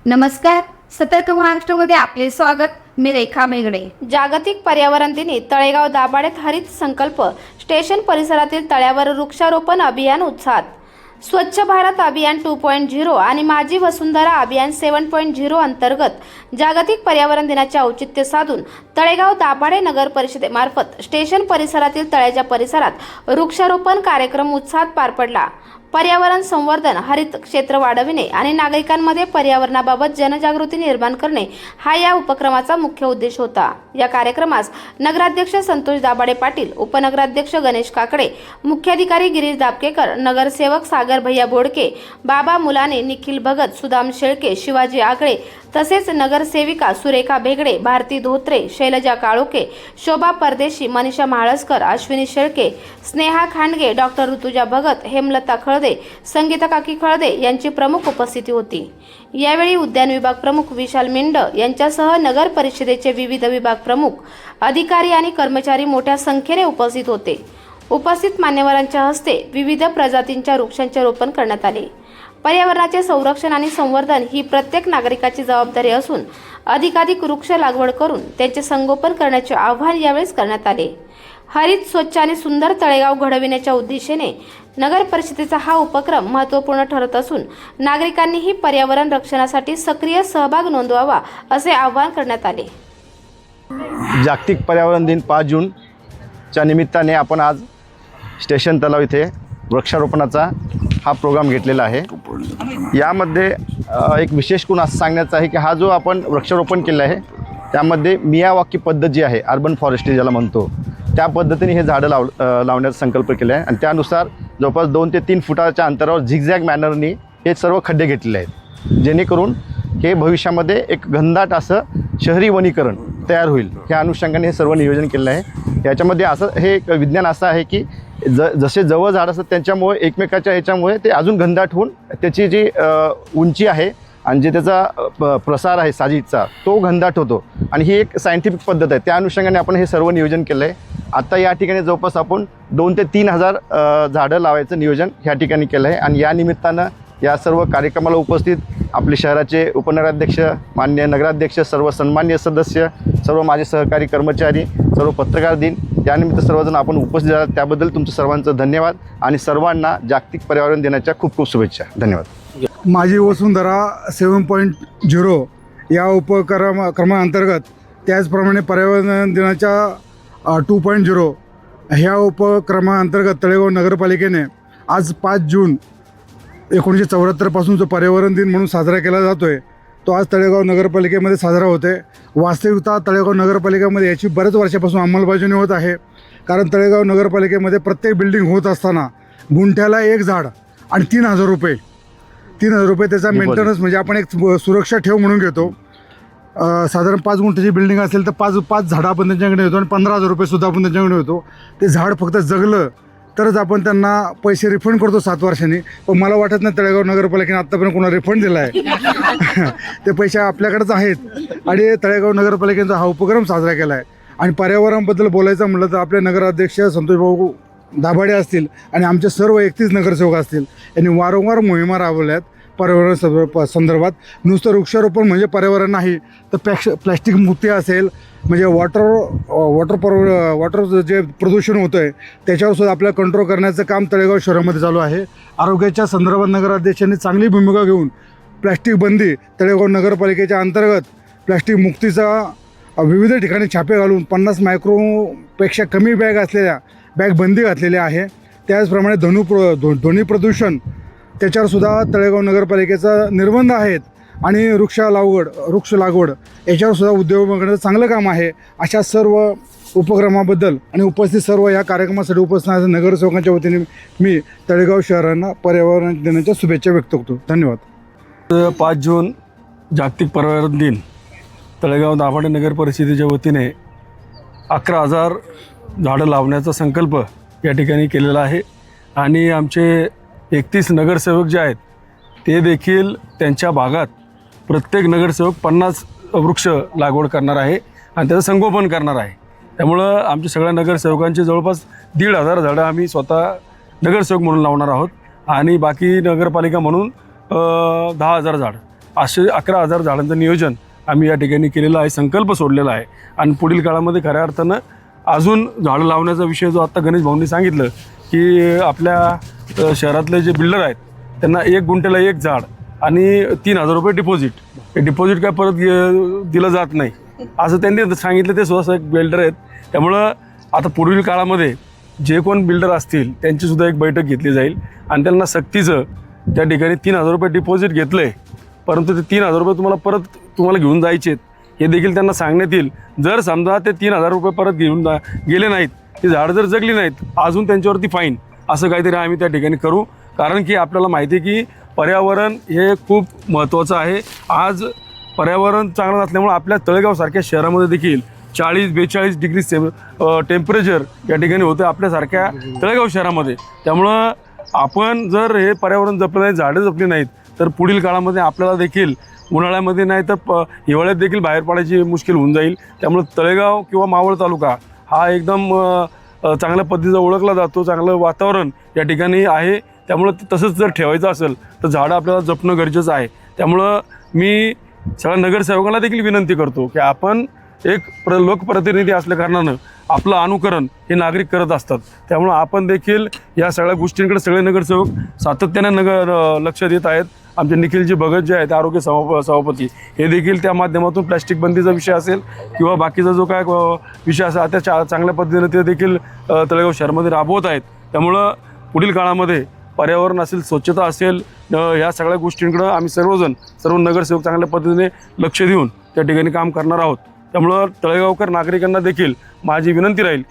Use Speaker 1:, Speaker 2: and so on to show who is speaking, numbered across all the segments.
Speaker 1: नमस्कार, सतर्क महाराष्ट्रामध्ये आपले स्वागत. मी रेखा मेगडे.
Speaker 2: जागतिक पर्यावरण दिनी तळेगाव दाभाडेत हरित संकल्प स्टेशन परिसरातील तळ्यावर वृक्षारोपण अभियान उत्साहात. स्वच्छ भारत अभियान 2.0 आणि माझी वसुंधरा अभियान 7.0 अंतर्गत जागतिक पर्यावरण दिनाचे औचित्य साधून तळेगाव दाभाडे नगर परिषदेमार्फत स्टेशन परिसरातील तळ्याच्या परिसरात वृक्षारोपण कार्यक्रम उत्साहात पार पडला. पर्यावरण संवर्धन, हरित क्षेत्र वाढविणे आणि नागरिकांमध्ये पर्यावरणाबाबत जनजागृती निर्माण करणे हा या उपक्रमाचा मुख्य उद्देश होता. या कार्यक्रमास नगराध्यक्ष संतोष दाभाडे पाटील, उपनगराध्यक्ष गणेश काकडे, मुख्याधिकारी गिरीश दापकेकर, नगरसेवक सागर भैया बोडके, बाबा मुलाने, निखिल भगत, सुदाम शेळके, शिवाजी आगळे तसेच नगरसेविका सुरेखा भेगडे, भारती धोत्रे, शैलजा काळोके, शोभा परदेशी, मनीषा म्हाळसकर, अश्विनी शेळके, स्नेहा खांडगे, डॉक्टर ऋतुजा भगत, हेमलता खळदे, संगीता काकी खळदे यांची प्रमुख उपस्थिती होती. यावेळी उद्यान विभाग प्रमुख विशाल मिंड यांच्यासह नगर परिषदेचे विविध विभाग प्रमुख, अधिकारी आणि कर्मचारी मोठ्या संख्येने उपस्थित होते. उपस्थित मान्यवरांच्या हस्ते विविध प्रजातींच्या वृक्षांचे रोपण करण्यात आले. पर्यावरणाचे संरक्षण आणि संवर्धन ही प्रत्येक नागरिकाची जबाबदारी असून अधिकाधिक वृक्ष लागवड करून त्यांचे संगोपन करण्याचे आवाहन यावेळी करण्यात आले. हरित, स्वच्छ आणि सुंदर तळेगाव घडविण्याच्या उद्देशाने नगर परिषदेचा हा उपक्रम महत्त्वपूर्ण ठरत असून नागरिकांनीही पर्यावरण रक्षणासाठी सक्रिय सहभाग नोंदवावा असे आवाहन करण्यात आले.
Speaker 3: जागतिक पर्यावरण दिन 5 जूनच्या निमित्ताने आपण आज स्टेशन तलाव इथे वृक्षारोपणाचा हा प्रोग्राम घेतलेला आहे. यामध्ये एक विशेष गुण असं सांगण्याचा आहे की हा जो आपण वृक्षारोपण केलं आहे त्यामध्ये मियावाकी पद्धत जी आहे, अर्बन फॉरेस्ट्री ज्याला म्हणतो, त्या पद्धतीने हे झाडं लावण्याचा संकल्प केला आहे आणि त्यानुसार जवळपास 2 ते 3 फुटाच्या अंतरावर झिगझॅग मॅनरनी हे सर्व खड्डे घेतलेले आहेत, जेणेकरून हे भविष्यामध्ये एक घनदाट असं शहरी वनीकरण तयार होईल. ह्या अनुषंगाने हे सर्व नियोजन केलं आहे. याच्यामध्ये असं हे एक विज्ञान असं आहे की जसे जवळ झाड असतात त्यांच्यामुळे एकमेकाच्या ह्याच्यामुळे ते अजून घनदाट होऊन त्याची जी उंची आहे आणि जे त्याचा प्रसार आहे साजिदचा तो घनदाट होतो आणि ही एक सायंटिफिक पद्धत आहे. त्या अनुषंगाने आपण हे सर्व नियोजन केलं आहे. आता या ठिकाणी जवळपास आपण 2 ते 3 हजार झाडं लावायचं नियोजन ह्या ठिकाणी केलं आहे आणि या निमित्तानं या सर्व कार्यक्रमाला उपस्थित आपले शहराचे उपनगराध्यक्ष, मान्य नगराध्यक्ष, सर्व सन्मान्य सदस्य, सर्व माझे सहकारी कर्मचारी, सर्व पत्रकार दिन, त्यानिमित्त सर्वजण आपण उपस्थित झालात त्याबद्दल तुमचं सर्वांचं धन्यवाद आणि सर्वांना जागतिक पर्यावरण दिनाच्या खूप खूप शुभेच्छा. धन्यवाद.
Speaker 4: माझी वसुंधरा 7.0 या उपक्रमाअंतर्गत त्याचप्रमाणे पर्यावरण दिनाच्या 2.0 ह्या उपक्रमाअंतर्गत तळेगाव नगरपालिकेने आज 5 जून 1974 पासून जो पर्यावरण दिन म्हणून साजरा केला जातो आहे तो आज तळेगाव नगरपालिकेमध्ये साजरा होते. वास्तविकता तळेगाव नगरपालिकेमध्ये याची बऱ्याच वर्षापासून अंमलबजावणी होत आहे. कारण तळेगाव नगरपालिकेमध्ये प्रत्येक बिल्डिंग होत असताना गुंठ्याला 1 झाड आणि 3,000 रुपये त्याचा मेंटेनन्स म्हणजे आपण एक सुरक्षा ठेव म्हणून घेतो. साधारण 5 गुंठ्याची बिल्डिंग असेल तर 5 झाडं आपण त्यांच्याकडे येतो आणि 15,000 रुपयेसुद्धा आपण त्यांच्याकडे येतो. ते झाड फक्त जगलं तरच आपण त्यांना पैसे रिफंड करतो 7 वर्षांनी. पण मला वाटत नाही तळेगाव नगरपालिकेने आत्तापर्यंत कोणाला रिफंड दिला आहे. ते पैसे आपल्याकडेच आहेत आणि तळेगाव नगरपालिकेचा हा उपक्रम साजरा केला आहे. आणि पर्यावरणाबद्दल बोलायचं म्हटलं तर आपले नगराध्यक्ष संतोष भाऊ दाभाडे असतील आणि आमचे सर्व 31 नगरसेवक असतील यांनी वारंवार मोहिमा राबवल्यात पर्यावरण संदर्भात. नुसतं वृक्षारोपण म्हणजे पर्यावरण नाही तर प्लॅस्टिक मुक्ती असेल म्हणजे वॉटर जे प्रदूषण होतं आहे त्याच्यावरसुद्धा आपल्याला कंट्रोल करण्याचं काम तळेगाव शहरामध्ये चालू आहे. आरोग्याच्या संदर्भात नगराध्यक्षांनी चांगली भूमिका घेऊन प्लॅस्टिक बंदी तळेगाव नगरपालिकेच्या अंतर्गत प्लॅस्टिक मुक्तीचा विविध ठिकाणी छापे घालून 50 मायक्रोपेक्षा कमी बॅग बंदी घातलेली आहे. त्याचप्रमाणे ध्वनी प्रदूषण त्याच्यावरसुद्धा तळेगाव नगरपालिकेचा निर्बंध आहेत आणि वृक्ष लागवड याच्यावरसुद्धा उद्योगाकडे चांगलं काम आहे. अशा सर्व उपक्रमाबद्दल आणि उपस्थित सर्व या कार्यक्रमासाठी उपस्थित असणाऱ्या नगरसेवकांच्या वतीने मी तळेगाव शहरांना पर्यावरण दिनाच्या शुभेच्छा व्यक्त करतो. धन्यवाद.
Speaker 5: 5 जून जागतिक पर्यावरण दिन तळेगाव दाभाडे नगर परिषदेच्या वतीने 11,000 झाडं लावण्याचा संकल्प या ठिकाणी केलेला आहे आणि आमचे 31 नगरसेवक जे आहेत ते देखील त्यांच्या भागात प्रत्येक नगरसेवक 50 वृक्ष लागवड करणार आहे आणि त्याचं संगोपन करणार आहे. त्यामुळं आमच्या सगळ्या नगरसेवकांची जवळपास 1,500 झाडं आम्ही स्वतः नगरसेवक म्हणून लावणार आहोत आणि बाकी नगरपालिका म्हणून 10,000 झाडं. असे 11,000 झाडांचं नियोजन आम्ही या ठिकाणी केलेलं आहे, संकल्प सोडलेला आहे. आणि पुढील काळामध्ये खऱ्या अर्थानं अजून झाडं लावण्याचा विषय जो आत्ता गणेश भाऊंनी सांगितलं की आपल्या शहरातले जे बिल्डर आहेत त्यांना 1 गुंठ्याला 1 झाड आणि 3,000 रुपये डिपॉझिट. हे डिपॉझिट काय परत दिलं जात नाही असं त्यांनी सांगितलं. ते स्वतः एक बिल्डर आहेत. त्यामुळं आता पुढील काळामध्ये जे कोण बिल्डर असतील त्यांचीसुद्धा एक बैठक घेतली जाईल आणि त्यांना सक्तीचं त्या ठिकाणी 3,000 रुपये डिपॉझिट घेतलं आहे, परंतु ते 3,000 रुपये तुम्हाला घेऊन जायचे आहेत हे देखील त्यांना सांगण्यात येईल. जर समजा ते 3,000 रुपये परत घेऊन गेले नाहीत, ती झाडं जर जगली नाहीत, अजून त्यांच्यावरती फाईन असं काहीतरी आम्ही त्या ठिकाणी करू. कारण की आपल्याला माहिती आहे की पर्यावरण हे खूप महत्त्वाचं आहे. आज पर्यावरण चांगलं नसल्यामुळे आपल्या तळेगावसारख्या शहरामध्ये देखील 40-42 डिग्री टेम्परेचर या ठिकाणी होतं आपल्यासारख्या तळेगाव शहरामध्ये. त्यामुळं आपण जर हे पर्यावरण जपलं नाही, झाडं जपली नाहीत, तर पुढील काळामध्ये आपल्याला देखील उन्हाळ्यामध्ये नाही तर हिवाळ्यात देखील बाहेर पडायची मुश्किल होऊन जाईल. त्यामुळं तळेगाव किंवा मावळ तालुका हा एकदम चांगल्या पद्धतीचा ओळखला जातो, चांगलं वातावरण या ठिकाणी आहे. त्यामुळं तसंच जर ठेवायचं असेल तर झाडं आपल्याला जपणं गरजेचं आहे. त्यामुळं मी सगळ्या नगरसेवकांना देखील विनंती करतो की आपण एक लोकप्रतिनिधी असल्या कारणानं आपलं अनुकरण हे नागरिक करत असतात. त्यामुळं आपण देखील या सगळ्या गोष्टींकडे सगळे नगरसेवक सातत्याने लक्ष देत आहेत. आमचे निखिलजी भगत जे आहेत आरोग्य सभापती हे देखील त्या माध्यमातून प्लॅस्टिक बंदीचा विषय असेल किंवा बाकीचा जो काय विषय असेल त्या चांगल्या पद्धतीने ते देखील तळेगाव शहरामध्ये राबवत आहेत. त्यामुळं पुढील काळामध्ये पर्यावरण असेल, स्वच्छता असेल, ह्या सगळ्या गोष्टींकडं आम्ही सर्व नगरसेवक चांगल्या पद्धतीने लक्ष देऊन त्या ठिकाणी काम करणार आहोत. त्यामुळं तळेगावकर नागरिकांना देखील माझी विनंती राहील,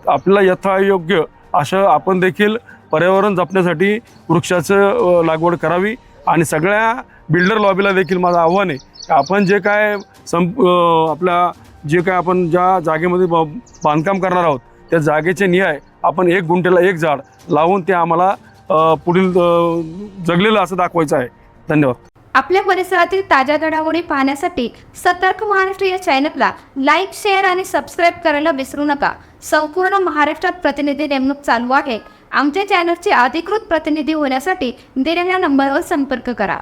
Speaker 5: आपल्याला यथायोग्य असं आपण देखील पर्यावरण जपण्यासाठी वृक्षाचं लागवड करावी. आणि सगळ्या बिल्डर लॉबीला देखील माझं आव्हान आहे की आपण जे काय आपण ज्या जागेमध्ये बांधकाम करणार आहोत त्या जागेचे न्याय आपण 1 गुंठ्याला 1 झाड लावून ते आम्हाला पुढील जगलेलं असं दाखवायचं आहे. धन्यवाद.
Speaker 1: आपल्या परिसरातील ताज्या घडामोडी पाहण्यासाठी सतर्क महाराष्ट्र या चॅनलला लाईक, शेअर आणि सबस्क्राईब करायला विसरू नका. संपूर्ण महाराष्ट्रात प्रतिनिधी नेमणूक चालू आहे. आमच्या चॅनलचे अधिकृत प्रतिनिधी होण्यासाठी दिलेल्या नंबरवर संपर्क करा.